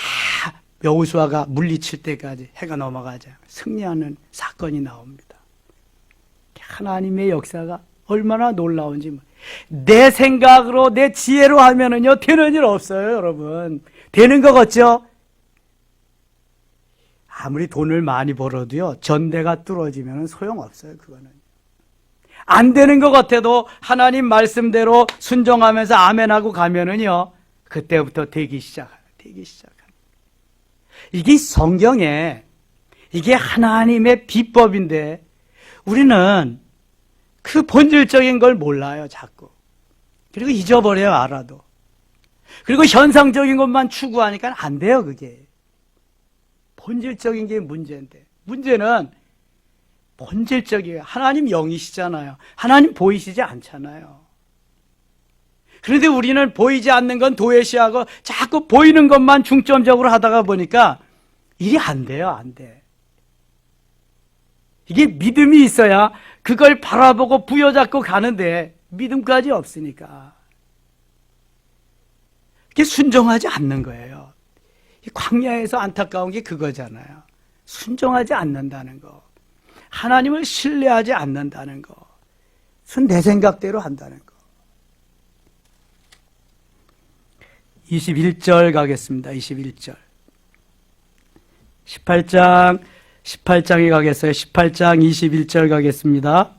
Speaker 1: 여호수아가 물리칠 때까지 해가 넘어가지 않고 승리하는 사건이 나옵니다. 하나님의 역사가 얼마나 놀라운지. 내 생각으로 내 지혜로 하면은요 되는 일 없어요. 여러분 되는 거 같죠? 아무리 돈을 많이 벌어도요 전대가 뚫어지면 소용없어요. 그거는 안 되는 것 같아도 하나님 말씀대로 순종하면서 아멘하고 가면은요 그때부터 되기 시작합니다. 이게 성경에 이게 하나님의 비법인데 우리는 그 본질적인 걸 몰라요, 자꾸. 그리고 잊어버려요, 알아도. 그리고 현상적인 것만 추구하니까 안 돼요, 그게. 본질적인 게 문제인데. 문제는 본질적이에요. 하나님 영이시잖아요. 하나님 보이시지 않잖아요. 그런데 우리는 보이지 않는 건 도외시하고 자꾸 보이는 것만 중점적으로 하다가 보니까 일이 안 돼요, 안 돼. 이게 믿음이 있어야 그걸 바라보고 부여잡고 가는데 믿음까지 없으니까 이게 순종하지 않는 거예요. 이 광야에서 안타까운 게 그거잖아요. 순종하지 않는다는 거. 하나님을 신뢰하지 않는다는 거. 내 생각대로 한다는 거. 21절 가겠습니다. 21절. 18장에 가겠어요. 18장 21절 가겠습니다.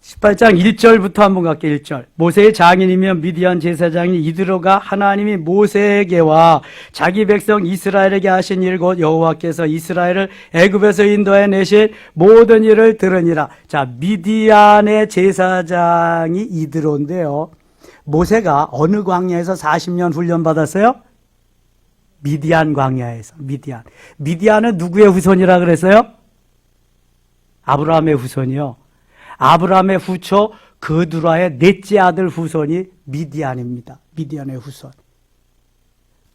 Speaker 1: 18장 1절부터 한번 갈게요. 1절. 모세의 장인이며 미디안 제사장인 이드로가 하나님이 모세에게와 자기 백성 이스라엘에게 하신 일 곧 여호와께서 이스라엘을 애굽에서 인도해 내신 모든 일을 들으니라. 자, 미디안의 제사장이 이드로인데요. 모세가 어느 광야에서 40년 훈련 받았어요? 미디안 광야에서. 미디안은 누구의 후손이라 그랬어요? 아브라함의 후손이요. 아브라함의 후초 그두라의 넷째 아들 후손이 미디안입니다. 미디안의 후손.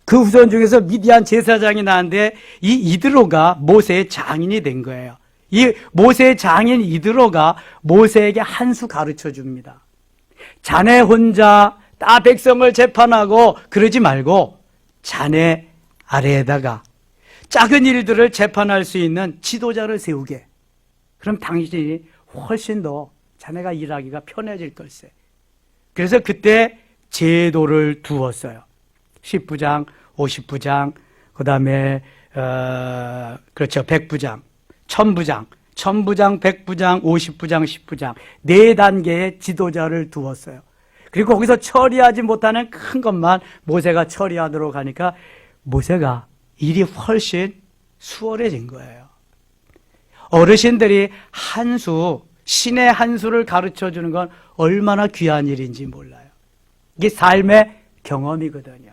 Speaker 1: 그 후손 중에서 미디안 제사장이 나왔는데 이 이드로가 모세의 장인이 된 거예요. 이 모세의 장인 이드로가 모세에게 한 수 가르쳐 줍니다. 자네 혼자 다 백성을 재판하고 그러지 말고 자네 아래에다가 작은 일들을 재판할 수 있는 지도자를 세우게. 그럼 당신이 훨씬 더 자네가 일하기가 편해질 걸세. 그래서 그때 제도를 두었어요. 10부장, 50부장, 그 다음에 그렇죠, 100부장, 1000부장, 100부장, 50부장, 10부장 4단계의 지도자를 두었어요. 그리고 거기서 처리하지 못하는 큰 것만 모세가 처리하도록 하니까 모세가 일이 훨씬 수월해진 거예요. 어르신들이 한 수, 신의 한 수를 가르쳐 주는 건 얼마나 귀한 일인지 몰라요. 이게 삶의 경험이거든요.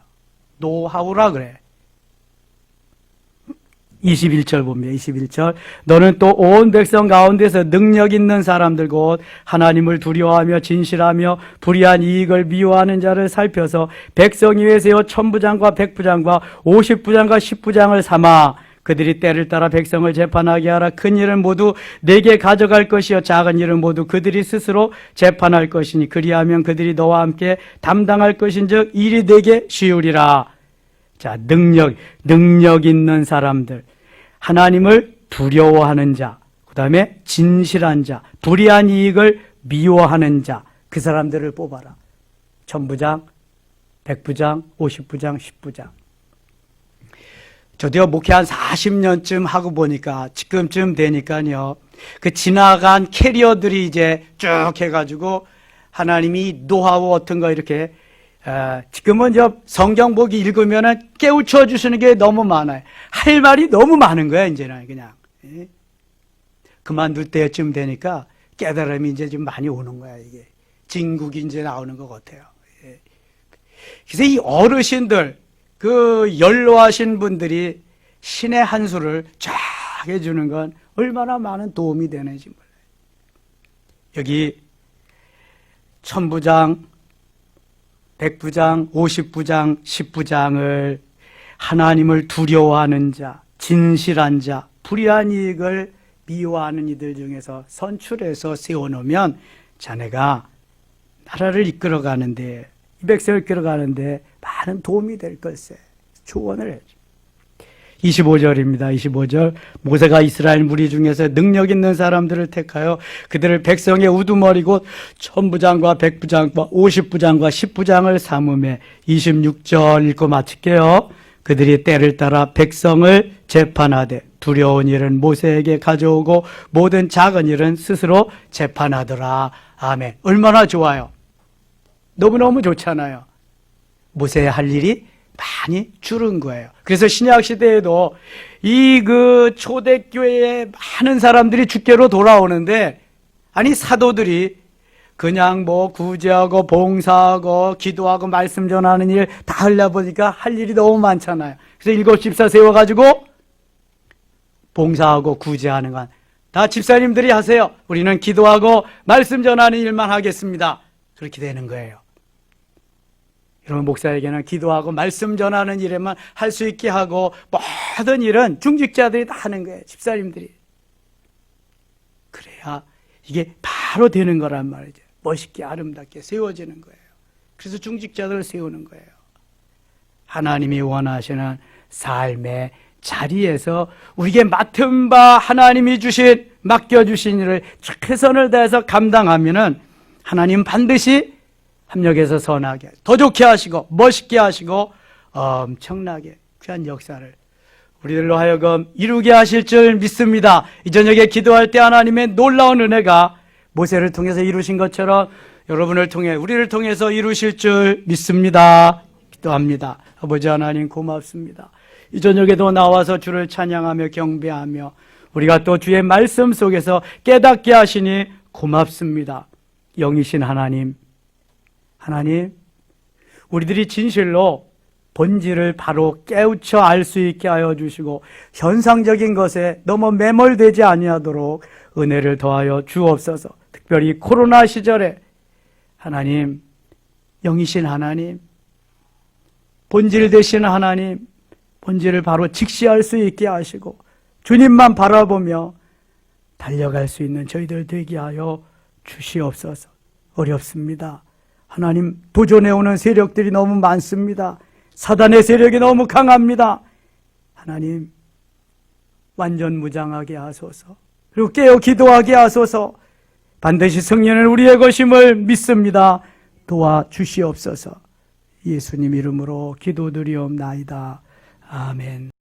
Speaker 1: 노하우라 그래. 21절 봅니다. 21절. 너는 또 온 백성 가운데서 능력 있는 사람들 곧 하나님을 두려워하며 진실하며 불의한 이익을 미워하는 자를 살펴서 백성 위에 세워 1000부장과 100부장과 50부장과 10부장을 삼아 그들이 때를 따라 백성을 재판하게 하라. 큰 일은 모두 내게 가져갈 것이요 작은 일은 모두 그들이 스스로 재판할 것이니 그리하면 그들이 너와 함께 담당할 것인즉 일이 내게 쉬우리라. 자, 능력 있는 사람들, 하나님을 두려워하는 자, 그 다음에 진실한 자, 불의한 이익을 미워하는 자, 그 사람들을 뽑아라. 1000부장, 100부장, 50부장, 10부장. 저도요, 목회 한 40년쯤 하고 보니까, 지금쯤 되니까요, 그 지나간 캐리어들이 이제 쭉 해가지고, 하나님이 노하우 같은 거 이렇게, 지금은 성경 보기 읽으면은 깨우쳐 주시는 게 너무 많아요. 할 말이 너무 많은 거야, 이제는 그냥. 그만둘 때쯤 되니까 깨달음이 이제 좀 많이 오는 거야, 이게. 진국이 이제 나오는 것 같아요. 그래서 이 어르신들, 그 연로하신 분들이 신의 한 수를 쫙 해주는 건 얼마나 많은 도움이 되는지 몰라요. 여기 1000부장, 100부장, 50부장, 10부장을 하나님을 두려워하는 자, 진실한 자, 불의한 이익을 미워하는 이들 중에서 선출해서 세워놓으면 자네가 나라를 이끌어가는데, 이 백성을 이끌어가는데 많은 도움이 될 걸세. 조언을 해줘. 25절입니다. 25절. 모세가 이스라엘 무리 중에서 능력 있는 사람들을 택하여 그들을 백성의 우두머리 곧 1000부장과 100부장과 50부장과 10부장을 삼음해 26절 읽고 마칠게요. 그들이 때를 따라 백성을 재판하되 두려운 일은 모세에게 가져오고 모든 작은 일은 스스로 재판하더라. 아멘. 얼마나 좋아요. 너무너무 좋잖아요. 모세의 할 일이 많이 줄은 거예요. 그래서 신약 시대에도 이 초대교회에 많은 사람들이 주께로 돌아오는데, 아니 사도들이 그냥 구제하고 봉사하고 기도하고 말씀 전하는 일 다 하려 보니까 할 일이 너무 많잖아요. 그래서 7 집사 세워가지고 봉사하고 구제하는 건 다 집사님들이 하세요. 우리는 기도하고 말씀 전하는 일만 하겠습니다. 그렇게 되는 거예요. 여러분, 목사에게는 기도하고 말씀 전하는 일에만 할 수 있게 하고 모든 일은 중직자들이 다 하는 거예요. 집사님들이. 그래야 이게 바로 되는 거란 말이죠. 멋있게 아름답게 세워지는 거예요. 그래서 중직자들을 세우는 거예요. 하나님이 원하시는 삶의 자리에서 우리에게 맡은 바 하나님이 맡겨주신 일을 최선을 다해서 감당하면은 하나님 반드시 합력해서 선하게, 더 좋게 하시고 멋있게 하시고 엄청나게 귀한 역사를 우리들로 하여금 이루게 하실 줄 믿습니다. 이 저녁에 기도할 때 하나님의 놀라운 은혜가 모세를 통해서 이루신 것처럼 여러분을 통해 우리를 통해서 이루실 줄 믿습니다. 기도합니다. 아버지 하나님 고맙습니다. 이 저녁에도 나와서 주를 찬양하며 경배하며 우리가 또 주의 말씀 속에서 깨닫게 하시니 고맙습니다. 영이신 하나님, 우리들이 진실로 본질을 바로 깨우쳐 알 수 있게 하여 주시고 현상적인 것에 너무 매몰되지 아니하도록 은혜를 더하여 주옵소서. 특별히 코로나 시절에 하나님, 영이신 하나님, 본질 되시는 하나님, 본질을 바로 직시할 수 있게 하시고 주님만 바라보며 달려갈 수 있는 저희들 되게 하여 주시옵소서. 어렵습니다. 하나님, 도전해오는 세력들이 너무 많습니다. 사단의 세력이 너무 강합니다. 하나님, 완전 무장하게 하소서. 그리고 깨어 기도하게 하소서. 반드시 승리는 우리의 것임을 믿습니다. 도와주시옵소서. 예수님 이름으로 기도드리옵나이다. 아멘.